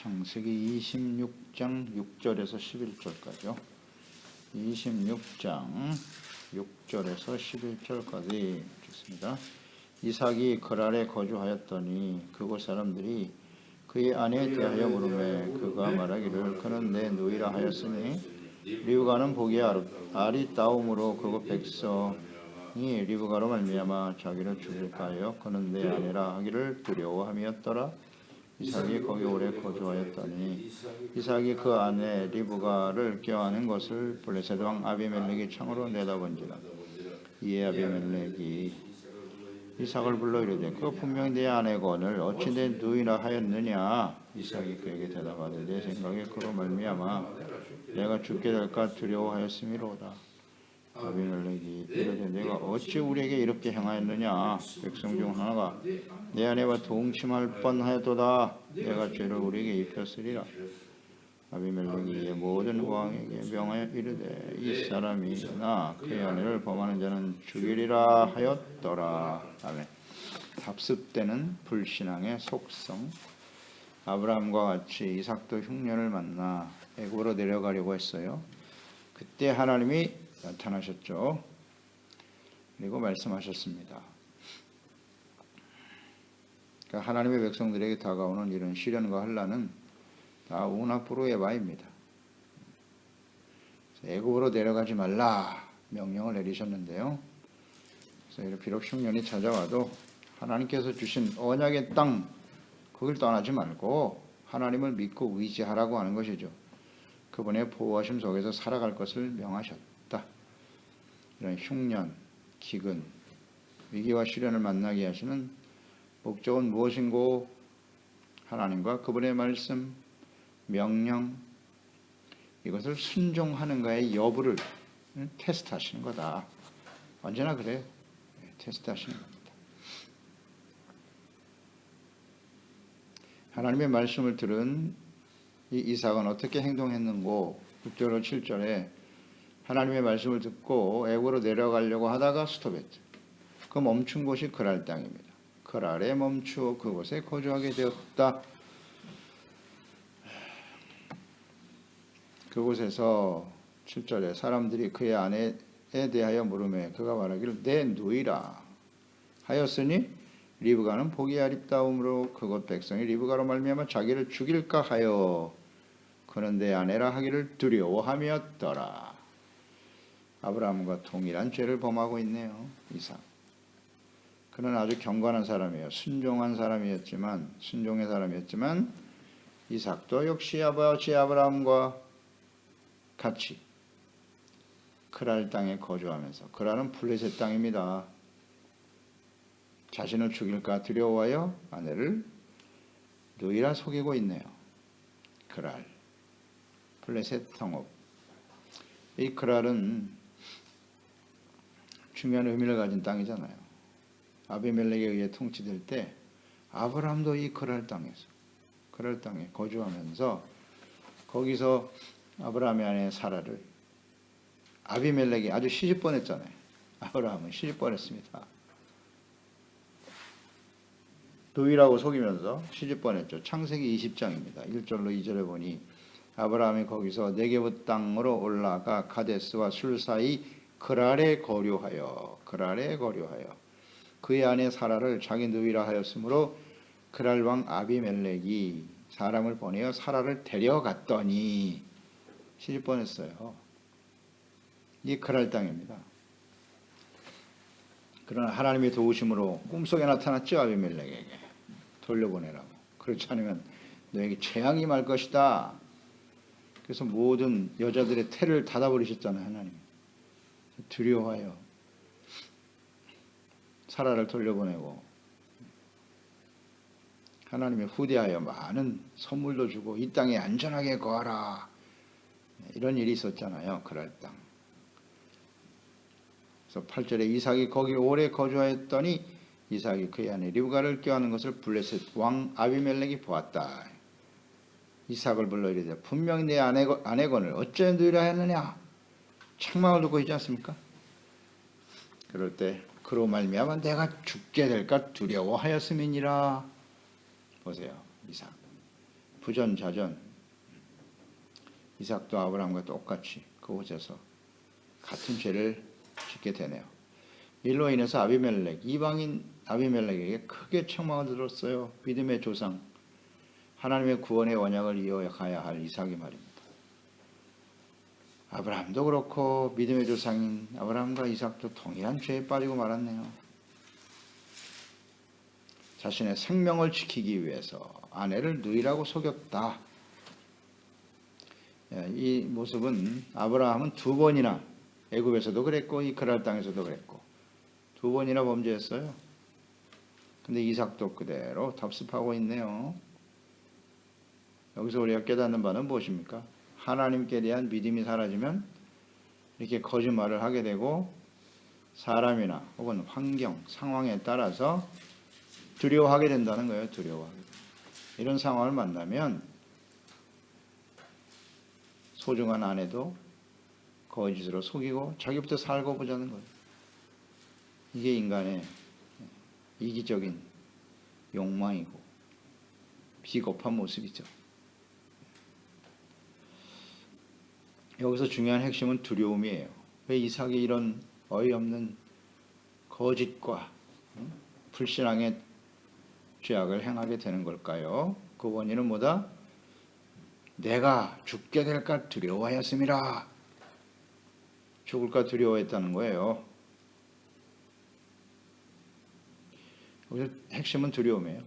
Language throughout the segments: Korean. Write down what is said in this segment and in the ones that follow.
창세기 26장 6절에서 11절까지요. 26장 6절에서 11절까지 좋습니다. 이삭이 그랄에 거주하였더니 그곳 사람들이 그의 아내에 대하여 물으매 그가 말하기를 그는 내 누이라 하였으니 리브가는 보기에 아리따움으로 그곳 백성이 리브가로 말미암아 자기를 죽일까 하여 그는 내 아내라 하기를 두려워함이었더라. 이삭이 거기 오래 거주하였더니 이삭이 그 아내 리브가를 껴안은 것을 블레셋 왕 아비멜렉이 창으로 내다본지라. 이에 아비멜렉이 이삭을 불러 이르되 그 분명히 내 아내거늘 어찌 내 누이라 하였느냐. 이삭이 그에게 대답하되 내 생각에 그로 말미암아 내가 죽게 될까 두려워하였음이로다. 아비멜렉이 이르되 내가 어찌 우리에게 이렇게 행하였느냐. 백성 중 하나가 내 아내와 동침할 뻔하였도다. 내가 죄를 우리에게 입혔으리라. 아비멜렉이 이에 모든 왕에게 명하여 이르되 이 사람이 나 그의 아내를 범하는 자는 죽이리라 하였더라. 아멘. 답습되는 불신앙의 속성. 아브라함과 같이 이삭도 흉년을 만나 애굽으로 내려가려고 했어요. 그때 하나님이 나타나셨죠. 그리고 말씀하셨습니다. 그러니까 하나님의 백성들에게 다가오는 이런 시련과 환난은 다 운하프로의 바입니다. 애굽으로 내려가지 말라 명령을 내리셨는데요. 그래서 비록 흉년이 찾아와도 하나님께서 주신 언약의 땅 거길 떠나지 말고 하나님을 믿고 의지하라고 하는 것이죠. 그분의 보호하심 속에서 살아갈 것을 명하셨다. 이런 흉년, 기근, 위기와 시련을 만나게 하시는 목적은 무엇인고? 하나님과 그분의 말씀, 명령, 이것을 순종하는가의 여부를 테스트하시는 거다. 언제나 그래요. 테스트하시는 겁니다. 하나님의 말씀을 들은 이 이삭은 어떻게 행동했는고? 6절로 7절에 하나님의 말씀을 듣고 애굽으로 내려가려고 하다가 스톱했죠. 그 멈춘 곳이 그랄 땅입니다. 그랄에 멈추어 그곳에 거주하게 되었다. 그곳에서 7절에 사람들이 그의 아내에 대하여 물으매 그가 말하기를 내 누이라 하였으니 리브가는 보기 아립다움으로 그곳 백성이 리브가로 말미암아 자기를 죽일까 하여 그는 내 아내라 하기를 두려워함이었더라. 아브라함과 동일한 죄를 범하고 있네요. 이삭. 그는 아주 경건한 사람이에요. 순종의 사람이었지만 이삭도 역시 아버지 아브라함과 같이 그랄 땅에 거주하면서, 그랄은 블레셋 땅입니다. 자신을 죽일까 두려워하여 아내를 누이라 속이고 있네요. 그랄, 블레셋 성읍. 이 그랄은 중요한 의미를 가진 땅이잖아요. 아비멜렉에 의해 통치될 때 아브라함도 이 그랄 땅에 거주하면서 거기서 아브라함의 아내 사라를 아비멜렉이 아주 시집 보냈잖아요. 아브라함은 시집 보냈습니다. 누이라고 속이면서 시집 보냈죠. 창세기 20장입니다. 1절로 2절에 보니 아브라함이 거기서 네게브 땅으로 올라가 가데스와 술 사이 그랄에 거류하여 그의 아내 사라를 자기 누이라 하였으므로 그랄 왕 아비멜렉이 사람을 보내어 사라를 데려갔더니 시집 보냈어요. 이 그랄 땅입니다. 그러나 하나님의 도우심으로 꿈속에 나타났죠. 아비멜렉에게 돌려보내라고. 그렇지 않으면 너에게 재앙이 말 것이다. 그래서 모든 여자들의 태를 닫아버리셨잖아요. 하나님. 두려워하여 사라를 돌려보내고 하나님의 후대하여 많은 선물도 주고 이 땅에 안전하게 거하라. 이런 일이 있었잖아요. 그랄 땅. 그래서 8절에 이삭이 거기 오래 거주하였더니 이삭이 그의 아내 리브가를 껴안는 것을 블레셋 왕 아비멜렉이 보았다. 이삭을 불러 이르되 분명히 내 아내건을 어째 누이라 하느냐. 책망을 듣고 있지 않습니까? 그럴 때 그로 말미암아 내가 죽게 될까 두려워하였음이니라. 보세요. 이삭. 부전자전 이삭도 아브라함과 똑같이 그곳에서 같은 죄를 짓게 되네요. 일로 인해서 아비멜렉, 이방인 아비멜렉에게 크게 책망을 들었어요. 믿음의 조상, 하나님의 구원의 원약을 이어가야 할 이삭이 말입니다. 아브라함도 그렇고 믿음의 조상인 아브라함과 이삭도 동일한 죄에 빠지고 말았네요. 자신의 생명을 지키기 위해서 아내를 누이라고 속였다. 이 모습은 아브라함은 두 번이나 애굽에서도 그랬고 이 그랄 땅에서도 그랬고 두 번이나 범죄했어요. 근데 이삭도 그대로 답습하고 있네요. 여기서 우리가 깨닫는 바는 무엇입니까? 하나님께 대한 믿음이 사라지면 이렇게 거짓말을 하게 되고 사람이나 혹은 환경, 상황에 따라서 두려워하게 된다는 거예요. 두려워하게. 이런 상황을 만나면 소중한 아내도 거짓으로 속이고 자기부터 살고 보자는 거예요. 이게 인간의 이기적인 욕망이고 비겁한 모습이죠. 여기서 중요한 핵심은 두려움이에요. 왜 이삭이 이런 어이없는 거짓과 불신앙의 죄악을 행하게 되는 걸까요? 그 원인은 뭐다? 내가 죽게 될까 두려워하였음이라. 죽을까 두려워했다는 거예요. 여기서 핵심은 두려움이에요.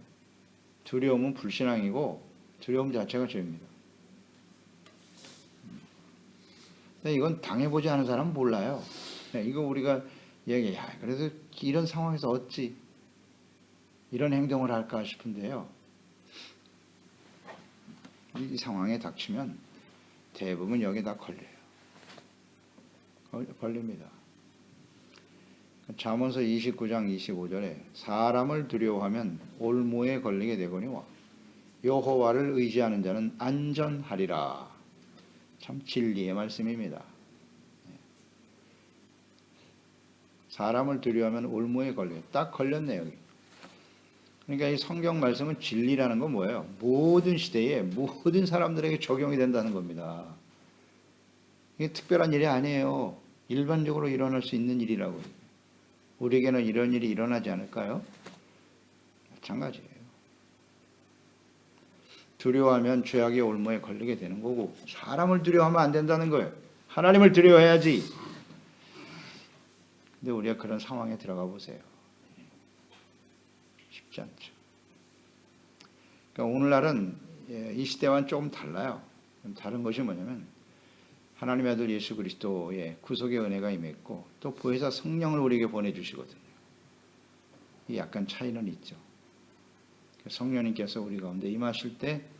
두려움은 불신앙이고 두려움 자체가 죄입니다. 근데 이건 당해보지 않은 사람은 몰라요. 이거 우리가 얘기해. 그래서 이런 상황에서 어찌 이런 행동을 할까 싶은데요. 이 상황에 닥치면 대부분 여기다 걸려요. 걸립니다. 잠언서 29장 25절에 사람을 두려워하면 올무에 걸리게 되거니와 여호와를 의지하는 자는 안전하리라. 참 진리의 말씀입니다. 사람을 두려워하면 올무에 걸려요. 딱 걸렸네요. 여기. 그러니까 이 성경 말씀은 진리라는 건 뭐예요? 모든 시대에 모든 사람들에게 적용이 된다는 겁니다. 이게 특별한 일이 아니에요. 일반적으로 일어날 수 있는 일이라고요. 우리에게는 이런 일이 일어나지 않을까요? 마찬가지예요. 두려워하면 죄악의 올무에 걸리게 되는 거고 사람을 두려워하면 안 된다는 거예요. 하나님을 두려워해야지. 근데 우리가 그런 상황에 들어가 보세요. 쉽지 않죠. 그러니까 오늘날은 이 시대와는 조금 달라요. 다른 것이 뭐냐면 하나님의 아들 예수 그리스도의 구속의 은혜가 임했고 또 보혜사 성령을 우리에게 보내주시거든요. 이 약간 차이는 있죠. 성령님께서 우리 가운데 임하실 때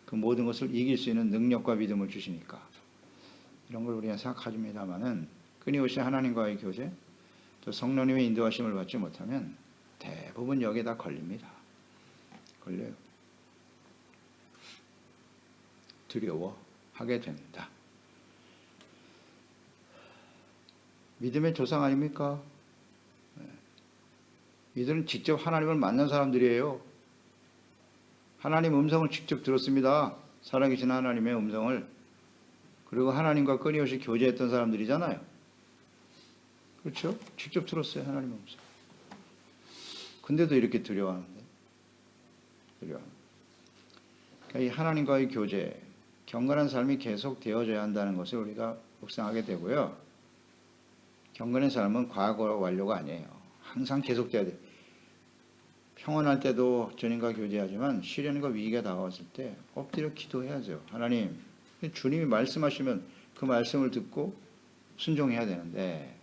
그 모든 것을 이길 수 있는 능력과 믿음을 주시니까 이런 걸 우리가 생각하십니다만은 끊임없이 하나님과의 교제 또 성령님의 인도하심을 받지 못하면 대부분 여기에다 걸립니다. 걸려요. 두려워하게 된다. 믿음의 조상 아닙니까? 이들은 직접 하나님을 만난 사람들이에요. 하나님 음성을 직접 들었습니다. 살아계신 하나님의 음성을. 그리고 하나님과 끊임없이 교제했던 사람들이잖아요. 그렇죠? 직접 들었어요. 하나님의 음성. 근데도 이렇게 두려워하는데. 그러니까 이 하나님과의 교제, 경건한 삶이 계속 되어져야 한다는 것을 우리가 묵상하게 되고요. 경건의 삶은 과거 완료가 아니에요. 항상 계속돼야 돼요. 평안할 때도 주님과 교제하지만 시련과 위기가 다가왔을 때 엎드려 기도해야죠. 하나님, 주님이 말씀하시면 그 말씀을 듣고 순종해야 되는데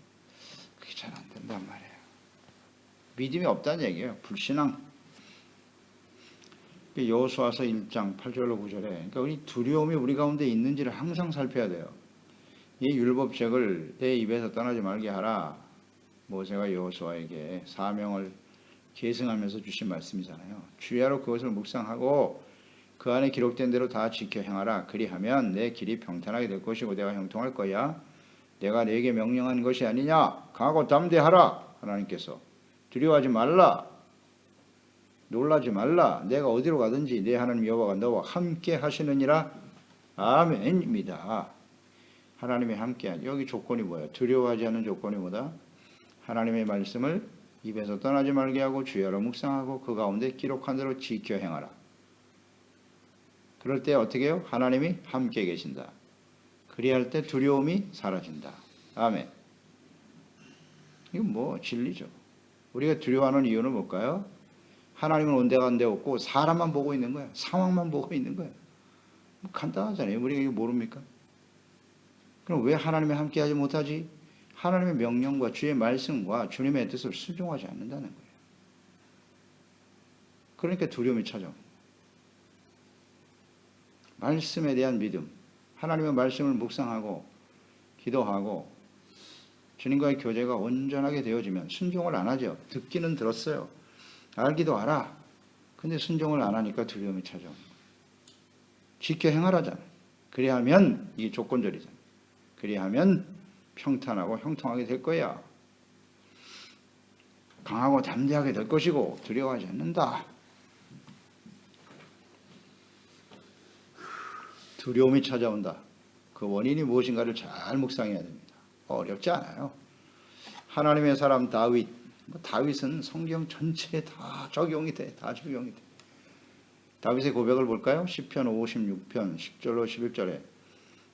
그게 잘 안 된단 말이에요. 믿음이 없다는 얘기예요. 불신앙. 여호수아서 1장 8절로 9절에 그러니까 우리 두려움이 우리 가운데 있는지를 항상 살펴야 돼요. 이 율법책을 내 입에서 떠나지 말게 하라. 모세가 여호수아에게 사명을 계승하면서 주신 말씀이잖아요. 주야로 그것을 묵상하고 그 안에 기록된 대로 다 지켜 행하라. 그리하면 내 길이 평탄하게 될 것이고 내가 형통할 거야. 내가 네게 명령한 것이 아니냐. 강하고 담대하라. 하나님께서 두려워하지 말라. 놀라지 말라. 내가 어디로 가든지 내 하나님 여호와가 너와 함께 하시느니라. 아멘입니다. 하나님의 함께한 여기 조건이 뭐예요? 두려워하지 않는 조건이 뭐다? 하나님의 말씀을 입에서 떠나지 말게 하고 주야로 묵상하고 그 가운데 기록한 대로 지켜 행하라. 그럴 때 어떻게 해요? 하나님이 함께 계신다. 그리할 때 두려움이 사라진다. 아멘. 이건 뭐 진리죠. 우리가 두려워하는 이유는 뭘까요? 하나님은 온데간데 없고 사람만 보고 있는 거야. 상황만 보고 있는 거야. 뭐 간단하잖아요. 우리가 이거 모릅니까? 그럼 왜 하나님이 함께하지 못하지? 하나님의 명령과 주의 말씀과 주님의 뜻을 순종하지 않는다는 거예요. 그러니까 두려움이 찾아옵니다. 말씀에 대한 믿음, 하나님의 말씀을 묵상하고 기도하고 주님과의 교제가 온전하게 되어지면 순종을 안 하죠. 듣기는 들었어요. 알기도 알아. 근데 순종을 안 하니까 두려움이 찾아옵니다. 지켜 행하라잖아. 그리하면 이게 조건절이잖아. 그리하면 평탄하고 형통하게 될 거야. 강하고 담대하게 될 것이고 두려워하지 않는다. 두려움이 찾아온다. 그 원인이 무엇인가를 잘 묵상해야 됩니다. 어렵지 않아요. 하나님의 사람 다윗, 다윗은 성경 전체에 다 적용이 돼. 다 적용이 돼. 다윗의 고백을 볼까요? 시편 56편 10절로 11절에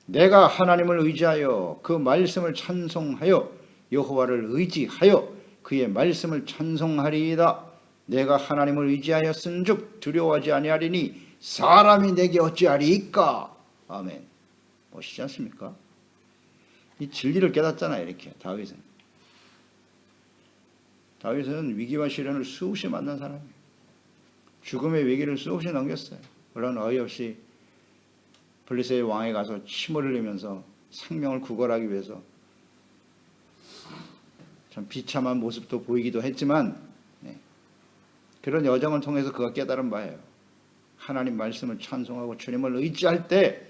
내가 하나님을 의지하여 그 말씀을 찬송하여 여호와를 의지하여 그의 말씀을 찬송하리이다. 내가 하나님을 의지하였은즉 두려워하지 아니하리니 사람이 내게 어찌하리이까. 아멘. 멋있지 않습니까? 이 진리를 깨닫잖아요. 이렇게 다윗은 위기와 시련을 수없이 만난 사람이에요. 죽음의 위기를 수없이 넘겼어요. 그런 어이없이 블레셋의 왕에 가서 침을 흘리면서 생명을 구걸하기 위해서 참 비참한 모습도 보이기도 했지만 그런 여정을 통해서 그가 깨달은 바예요. 하나님 말씀을 찬송하고 주님을 의지할 때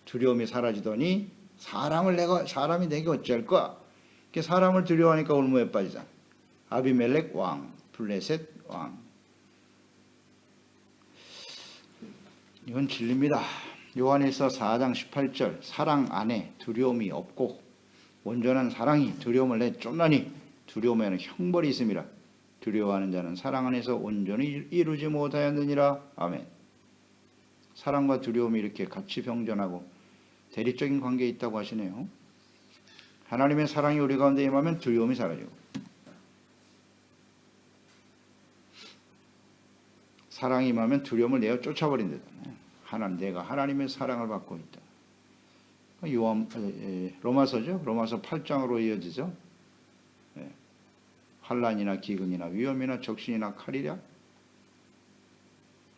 두려움이 사라지더니 사람이 내게 어찌할까? 사람을 두려워하니까 올무에 빠지잖아. 아비멜렉 왕, 블레셋 왕. 이건 진리입니다. 요한일서 4장 18절 사랑 안에 두려움이 없고 온전한 사랑이 두려움을 내쫓나니 두려움에는 형벌이 있음이라. 두려워하는 자는 사랑 안에서 온전히 이루지 못하였느니라. 아멘. 사랑과 두려움이 이렇게 같이 병존하고 대립적인 관계에 있다고 하시네요. 하나님의 사랑이 우리 가운데 임하면 두려움이 사라지고 사랑이 임하면 두려움을 내어 쫓아버린다. 내가 하나님의 사랑을 받고 있다. 로마서죠. 로마서 8장으로 이어지죠. 환난이나 기근이나 위험이나 적신이나 칼이랴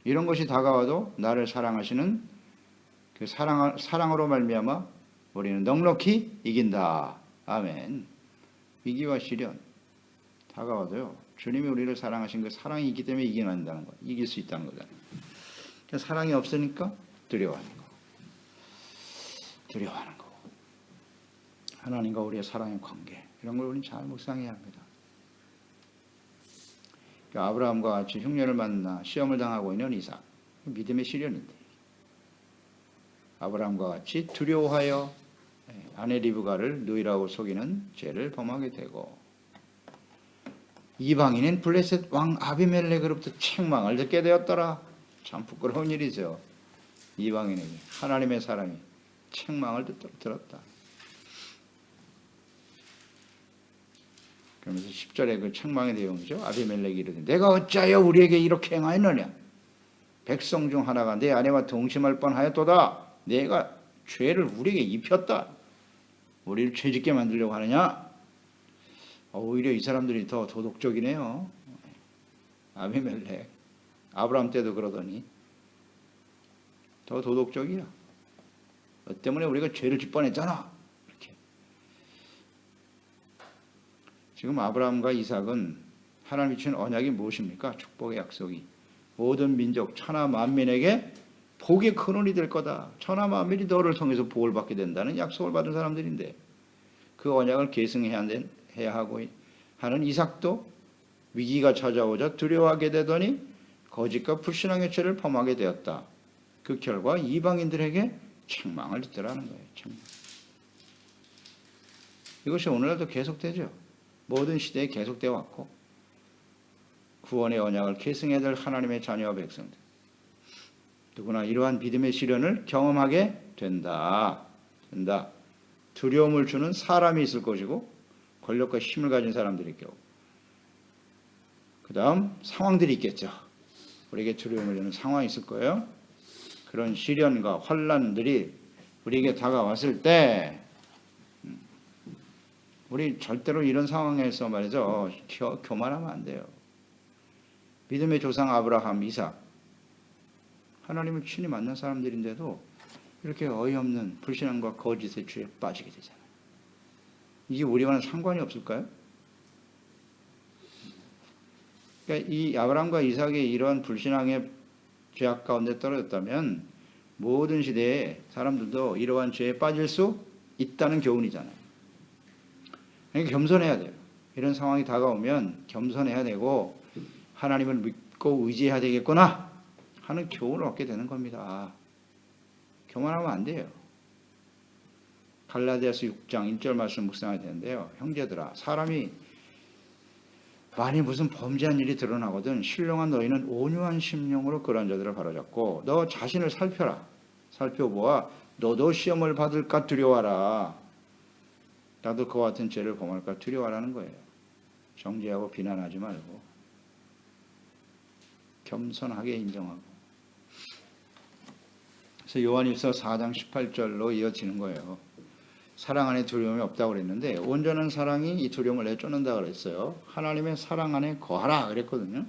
이런 것이 다가와도 나를 사랑하시는 그 사랑으로 말미암아 우리는 넉넉히 이긴다. 아멘. 위기와 시련 다가와도요. 주님이 우리를 사랑하신 그 사랑이 있기 때문에 이겨낸다는 거, 이길 수 있다는 거잖아요. 사랑이 없으니까 두려워하는 거고 하나님과 우리의 사랑의 관계 이런 걸 우리는 잘 묵상해야 합니다. 아브라함과 같이 흉년을 만나 시험을 당하고 있는 이삭 믿음의 시련인데 아브라함과 같이 두려워하여 아내 리브가를 누이라고 속이는 죄를 범하게 되고 이방인인 블레셋 왕 아비멜렉으로부터 책망을 듣게 되었더라. 참 부끄러운 일이죠. 이방인에게 하나님의 사람이 책망을 들었다. 그러면서 10절에 그 책망의 내용이죠. 아비멜렉이 이르되 내가 어찌하여 우리에게 이렇게 행하였느냐. 백성 중 하나가 내 아내와 동침할 뻔하였도다. 내가 죄를 우리에게 입혔다. 우리를 죄짓게 만들려고 하느냐. 오히려 이 사람들이 더 도덕적이네요. 아비멜렉 아브라함 때도 그러더니 더 도덕적이야. 너 때문에 우리가 죄를 짓 뻔했잖아. 이렇게. 지금 아브라함과 이삭은 하나님이 주신 언약이 무엇입니까? 축복의 약속이 모든 민족 천하 만민에게 복의 근원이 될 거다. 천하 만민이 너를 통해서 복을 받게 된다는 약속을 받은 사람들인데 그 언약을 계승해야 하고 하는 이삭도 위기가 찾아오자 두려워하게 되더니 거짓과 불신앙의 죄를 범하게 되었다. 그 결과 이방인들에게 책망을 듣더라는 거예요. 책망. 이것이 오늘날도 계속되죠. 모든 시대에 계속되어 왔고 구원의 언약을 계승해야 될 하나님의 자녀와 백성들 누구나 이러한 믿음의 시련을 경험하게 된다. 두려움을 주는 사람이 있을 것이고 권력과 힘을 가진 사람들일 경우 그 다음 상황들이 있겠죠. 우리에게 두려움을 주는 상황이 있을 거예요. 그런 시련과 환난들이 우리에게 다가왔을 때 우리 절대로 이런 상황에서 말이죠. 교만하면 안 돼요. 믿음의 조상 아브라함, 이삭 하나님을 친히 만난 사람들인데도 이렇게 어이없는 불신앙과 거짓의 죄에 빠지게 되잖아요. 이게 우리와는 상관이 없을까요? 그러니까 이 아브라함과 이삭이 이러한 불신앙의 죄악 가운데 떨어졌다면 모든 시대에 사람들도 이러한 죄에 빠질 수 있다는 교훈이잖아요. 그러니까 겸손해야 돼요. 이런 상황이 다가오면 겸손해야 되고 하나님을 믿고 의지해야 되겠구나 하는 교훈을 얻게 되는 겁니다. 교만하면 안 돼요. 갈라디아서 6장 1절 말씀 묵상해야 되는데요. 형제들아 사람이 만일 무슨 범죄한 일이 드러나거든 신령한 너희는 온유한 심령으로 그러한 자들을 바로잡고 너 자신을 살펴라. 살펴보아 너도 시험을 받을까 두려워하라. 나도 그와 같은 죄를 범할까 두려워하라는 거예요. 정죄하고 비난하지 말고 겸손하게 인정하고. 그래서 요한일서 4장 18절로 이어지는 거예요. 사랑 안에 두려움이 없다고 그랬는데 온전한 사랑이 이 두려움을 내쫓는다 그랬어요. 하나님의 사랑 안에 거하라 그랬거든요.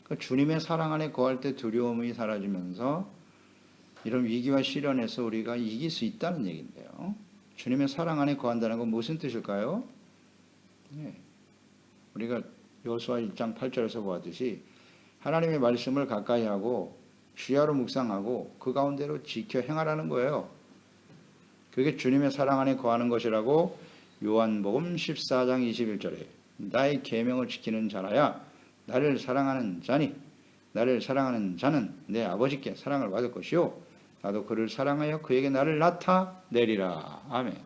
그러니까 주님의 사랑 안에 거할 때 두려움이 사라지면서 이런 위기와 시련에서 우리가 이길 수 있다는 얘기인데요. 주님의 사랑 안에 거한다는 건 무슨 뜻일까요? 네. 우리가 여호수아 1장 8절에서 보았듯이 하나님의 말씀을 가까이 하고 주야로 묵상하고 그 가운데로 지켜 행하라는 거예요. 그게 주님의 사랑 안에 거하는 것이라고 요한복음 14장 21절에 나의 계명을 지키는 자라야 나를 사랑하는 자니 나를 사랑하는 자는 내 아버지께 사랑을 받을 것이요 나도 그를 사랑하여 그에게 나를 나타내리라. 아멘.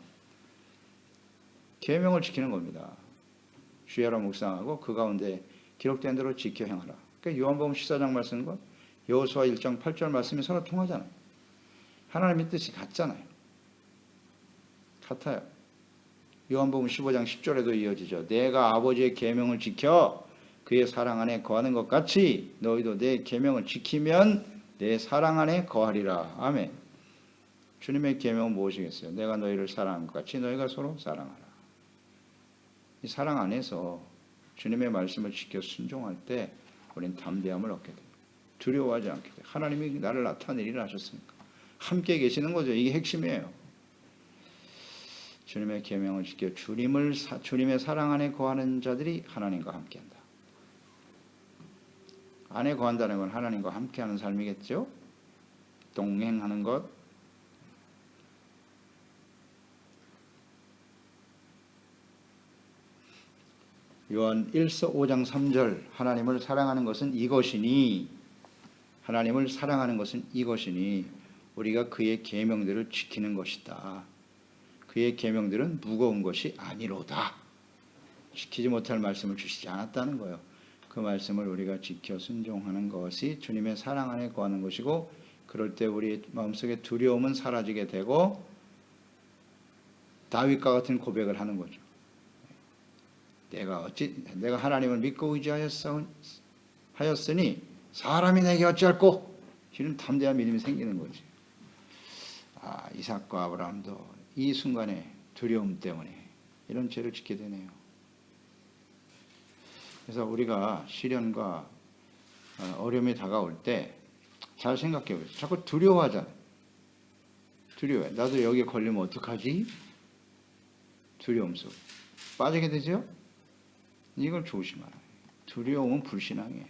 계명을 지키는 겁니다. 주야로 묵상하고 그 가운데 기록된 대로 지켜 행하라. 그러니까 요한복음 14장 말씀과 여호수아 1장 8절 말씀이 서로 통하잖아요. 하나님의 뜻이 같잖아요. 같아요. 요한복음 15장 10절에도 이어지죠. 내가 아버지의 계명을 지켜 그의 사랑 안에 거하는 것 같이 너희도 내 계명을 지키면 내 사랑 안에 거하리라. 아멘. 주님의 계명은 무엇이겠어요? 내가 너희를 사랑한 것 같이 너희가 서로 사랑하라. 이 사랑 안에서 주님의 말씀을 지켜 순종할 때 우리는 담대함을 얻게 돼요. 두려워하지 않게 돼요. 하나님이 나를 나타내리라 하셨으니까. 함께 계시는 거죠. 이게 핵심이에요. 주님의 계명을 지켜 주님의 사랑 안에 거하는 자들이 하나님과 함께한다. 안에 거한다는 건 하나님과 함께하는 삶이겠죠. 동행하는 것. 요한 1서 5장 3절 하나님을 사랑하는 것은 이것이니 하나님을 사랑하는 것은 이것이니 우리가 그의 계명들을 지키는 것이다. 그의 계명들은 무거운 것이 아니로다. 지키지 못할 말씀을 주시지 않았다는 거예요. 그 말씀을 우리가 지켜 순종하는 것이 주님의 사랑 안에 거하는 것이고 그럴 때 우리 마음속에 두려움은 사라지게 되고 다윗과 같은 고백을 하는 거죠. 내가 하나님을 믿고 의지하였으니 사람이 내게 어찌할꼬? 이런 담대한 믿음이 생기는 거지. 이삭과 아브라함도 이 순간에 두려움 때문에 이런 죄를 짓게 되네요. 그래서 우리가 시련과 어려움이 다가올 때 잘 생각해 보세요. 자꾸 두려워하잖아요. 두려워해. 나도 여기에 걸리면 어떡하지? 두려움 속 빠지게 되죠? 이걸 조심하라. 두려움은 불신앙이에요.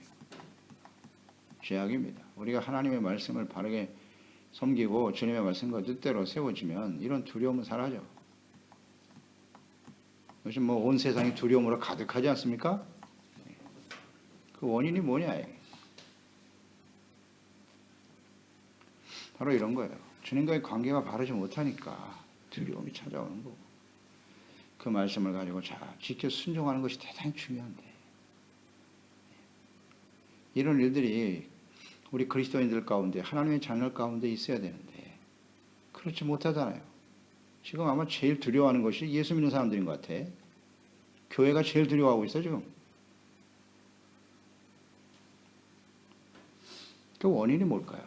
죄악입니다. 우리가 하나님의 말씀을 바르게 섬기고 주님의 말씀과 뜻대로 세워지면 이런 두려움은 사라져. 요즘 온 세상이 두려움으로 가득하지 않습니까? 그 원인이 뭐냐? 바로 이런 거예요. 주님과의 관계가 바르지 못하니까 두려움이 찾아오는 거고, 그 말씀을 가지고 잘 지켜 순종하는 것이 대단히 중요한데, 이런 일들이 우리 그리스도인들 가운데, 하나님의 자녀 가운데 있어야 되는데 그렇지 못하잖아요. 지금 아마 제일 두려워하는 것이 예수 믿는 사람들인 것 같아. 교회가 제일 두려워하고 있어 지금. 그 원인이 뭘까요?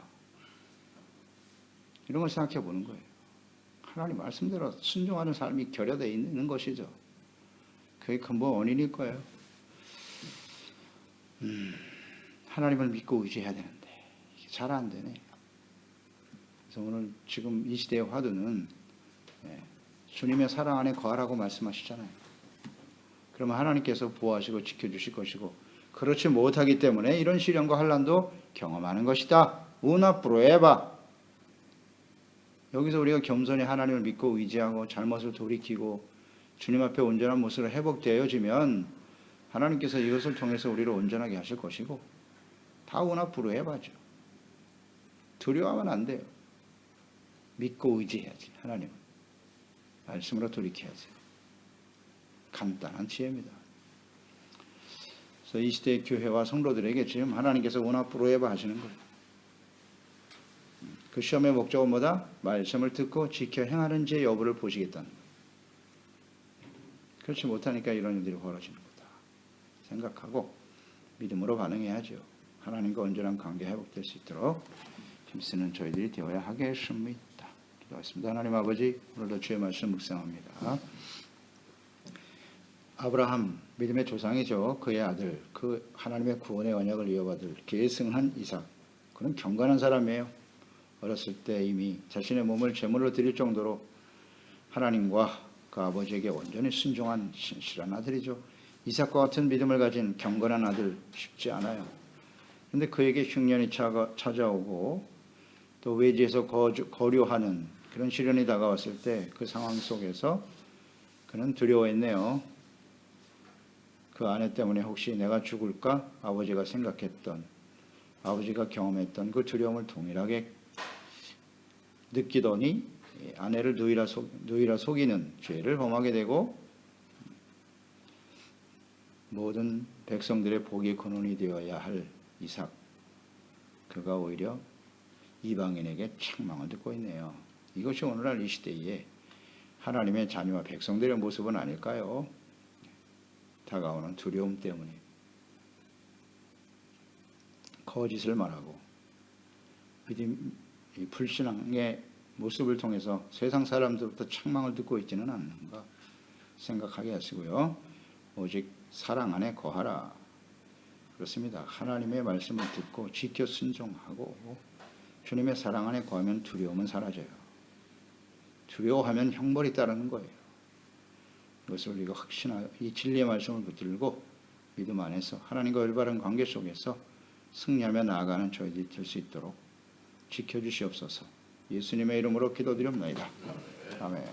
이런 걸 생각해 보는 거예요. 하나님 말씀대로 순종하는 삶이 결여되어 있는 것이죠. 그게 근본 원인일 거예요. 하나님을 믿고 의지해야 되는데 이게 잘 안 되네. 그래서 오늘 지금 이 시대의 화두는 주님의 사랑 안에 거하라고 말씀하시잖아요. 그러면 하나님께서 보호하시고 지켜주실 것이고, 그렇지 못하기 때문에 이런 시련과 환난도 경험하는 것이다. 우나 프로에바. 여기서 우리가 겸손히 하나님을 믿고 의지하고 잘못을 돌이키고 주님 앞에 온전한 모습으로 회복되어지면 하나님께서 이것을 통해서 우리를 온전하게 하실 것이고, 다 우나 프로에바죠. 두려워하면 안 돼요. 믿고 의지해야지. 하나님 말씀으로 돌이켜야지. 간단한 지혜입니다. 그래서 이 시대의 교회와 성도들에게 지금 하나님께서 우나 프로에바 하시는 거예요. 그 시험의 목적은 뭐다? 말씀을 듣고 지켜 행하는지 여부를 보시겠다는 거예요. 그렇지 못하니까 이런 일들이 벌어지는 거다 생각하고 믿음으로 반응해야죠. 하나님과 온전한 관계 회복될 수 있도록 힘쓰는 저희들이 되어야 하겠습니다. 기도하겠습니다. 하나님 아버지, 오늘도 주의 말씀 묵상합니다. 아브라함 믿음의 조상이죠. 그의 아들, 그 하나님의 구원의 언약을 이어받을 계승한 이삭, 그는 경건한 사람이에요. 어렸을 때 이미 자신의 몸을 제물로 드릴 정도로 하나님과 그 아버지에게 온전히 순종한 신실한 아들이죠. 이삭과 같은 믿음을 가진 경건한 아들 쉽지 않아요. 그런데 그에게 흉년이 찾아오고 또 외지에서 거류하는 그런 시련이 다가왔을 때 그 상황 속에서 그는 두려워했네요. 그 아내 때문에 혹시 내가 죽을까? 아버지가 생각했던, 아버지가 경험했던 그 두려움을 동일하게 느끼더니 아내를 누이라 속이는 죄를 범하게 되고 모든 백성들의 복의 근원이 되어야 할 이삭, 그가 오히려 이방인에게 책망을 듣고 있네요. 이것이 오늘날 이 시대에 하나님의 자녀와 백성들의 모습은 아닐까요? 다가오는 두려움 때문에 거짓을 말하고 불신앙의 모습을 통해서 세상 사람들부터 책망을 듣고 있지는 않는가 생각하게 하시고요. 오직 사랑 안에 거하라. 그렇습니다. 하나님의 말씀을 듣고 지켜 순종하고 주님의 사랑 안에 거하면 두려움은 사라져요. 두려워하면 형벌이 따르는 거예요. 이것을 우리가 확신하여 이 진리의 말씀을 붙들고 믿음 안에서 하나님과 올바른 관계 속에서 승리하며 나아가는 저희들이 될 수 있도록 지켜주시옵소서. 예수님의 이름으로 기도드립니다. 아멘.